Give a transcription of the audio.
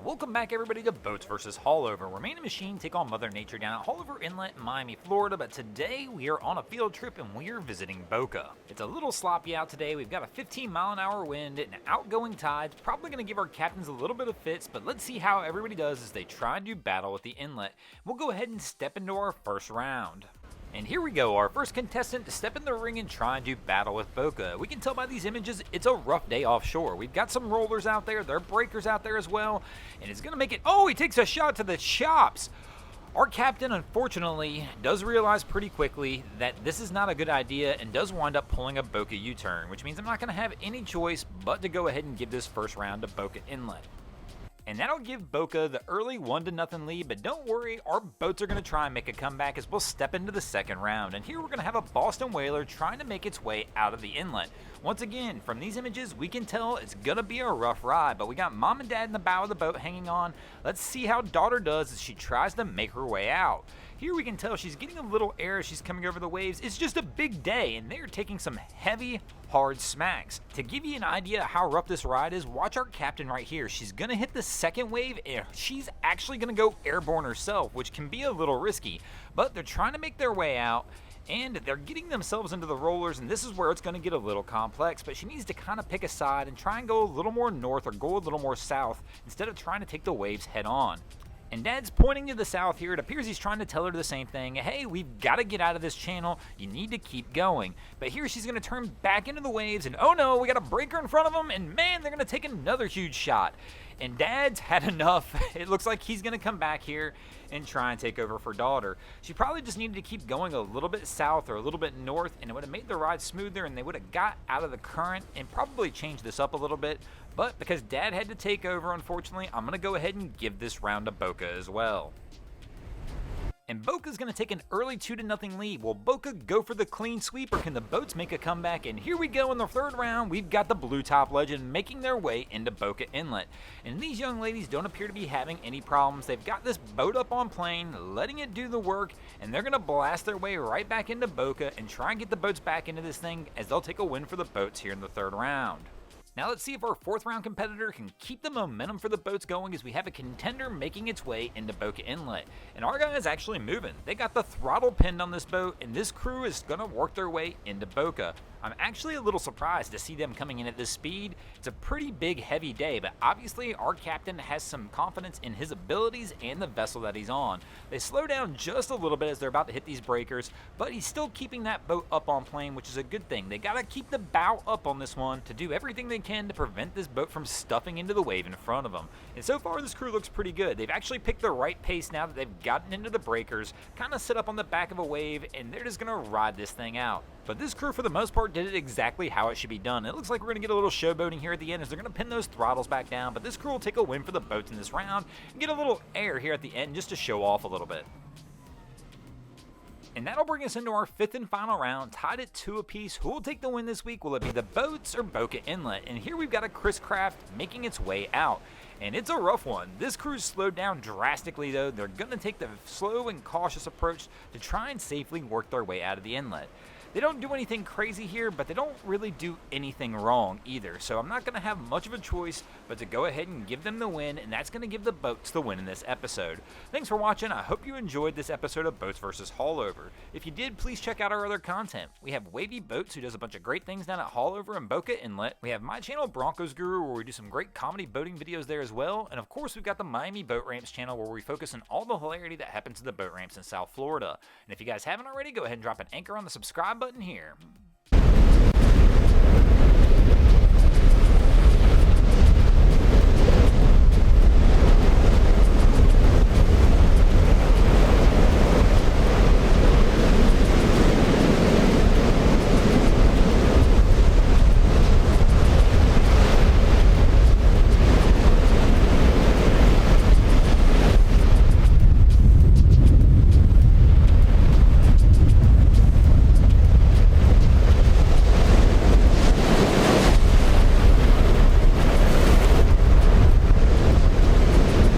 Welcome back everybody to Boats vs. Haulover, where man and machine take on Mother Nature down at Haulover Inlet in Miami, Florida, but today we are on a field trip and we are visiting Boca. It's a little sloppy out today. We've got a 15-mile-an-hour wind and outgoing tides, probably going to give our captains a little bit of fits, but let's see how everybody does as they try and do battle with the inlet. We'll go ahead and step into our first round. And here we go, our first contestant to step in the ring and try and do battle with Boca. We can tell by these images, it's a rough day offshore. We've got some rollers out there, there are breakers out there as well, and it's going to make it, oh, he takes a shot to the chops. Our captain, unfortunately, does realize pretty quickly that this is not a good idea and does wind up pulling a Boca U-turn, which means I'm not going to have any choice but to go ahead and give this first round to Boca Inlet. And that'll give Boca the early 1-0 lead, but don't worry, our boats are going to try and make a comeback as we'll step into the second round. And here we're going to have a Boston whaler trying to make its way out of the inlet. Once again, from these images, we can tell it's going to be a rough ride, but we got mom and dad in the bow of the boat hanging on. Let's see how daughter does as she tries to make her way out. Here we can tell she's getting a little air as she's coming over the waves. It's just a big day, and they're taking some heavy, hard smacks. To give you an idea how rough this ride is, watch our captain right here. She's going to hit the second wave, and she's actually going to go airborne herself, which can be a little risky. But they're trying to make their way out, and they're getting themselves into the rollers, and this is where it's going to get a little complex. But she needs to kind of pick a side and try and go a little more north or go a little more south instead of trying to take the waves head on. And Dad's pointing to the south here. It appears he's trying to tell her the same thing. Hey, we've got to get out of this channel. You need to keep going. But here she's going to turn back into the waves, and oh no, we got a breaker in front of them, and man, they're going to take another huge shot. And Dad's had enough. It looks like he's going to come back here and try and take over for daughter. She probably just needed to keep going a little bit south or a little bit north, and it would have made the ride smoother, and they would have got out of the current and probably changed this up a little bit. But because Dad had to take over, unfortunately, I'm going to go ahead and give this round to Boca as well. And Boca's going to take an early 2-0 lead. Will Boca go for the clean sweep, or can the boats make a comeback? And here we go in the third round. We've got the Blue Top Legend making their way into Boca Inlet. And these young ladies don't appear to be having any problems. They've got this boat up on plane, letting it do the work, and they're going to blast their way right back into Boca and try and get the boats back into this thing as they'll take a win for the boats here in the third round. Now let's see if our fourth round competitor can keep the momentum for the boats going as we have a contender making its way into Boca Inlet. And our guy is actually moving. They got the throttle pinned on this boat, and this crew is going to work their way into Boca. I'm actually a little surprised to see them coming in at this speed. It's a pretty big, heavy day, but obviously our captain has some confidence in his abilities and the vessel that he's on. They slow down just a little bit as they're about to hit these breakers, but he's still keeping that boat up on plane, which is a good thing. They got to keep the bow up on this one to do everything they can to prevent this boat from stuffing into the wave in front of them. And so far, this crew looks pretty good. They've actually picked the right pace now that they've gotten into the breakers, kind of sit up on the back of a wave, and they're just going to ride this thing out. But this crew, for the most part, did it exactly how it should be done. It looks like we're going to get a little showboating here at the end as they're going to pin those throttles back down, but this crew will take a win for the boats in this round and get a little air here at the end just to show off a little bit. And that'll bring us into our fifth and final round, tied at 2 apiece. Who will take the win this week? Will it be the boats or Boca Inlet? And here we've got a Chris Craft making its way out. And it's a rough one. This crew's slowed down drastically though. They're going to take the slow and cautious approach to try and safely work their way out of the inlet. They don't do anything crazy here, but they don't really do anything wrong either. So I'm not going to have much of a choice but to go ahead and give them the win, and that's going to give the boats the win in this episode. Thanks for watching. I hope you enjoyed this episode of Boats vs. Haulover. If you did, please check out our other content. We have Wavy Boats, who does a bunch of great things down at Haulover and Boca Inlet. We have my channel, Broncos Guru, where we do some great comedy boating videos there as well. And of course, we've got the Miami Boat Ramps channel, where we focus on all the hilarity that happens to the boat ramps in South Florida. And if you guys haven't already, go ahead and drop an anchor on the subscribe button here.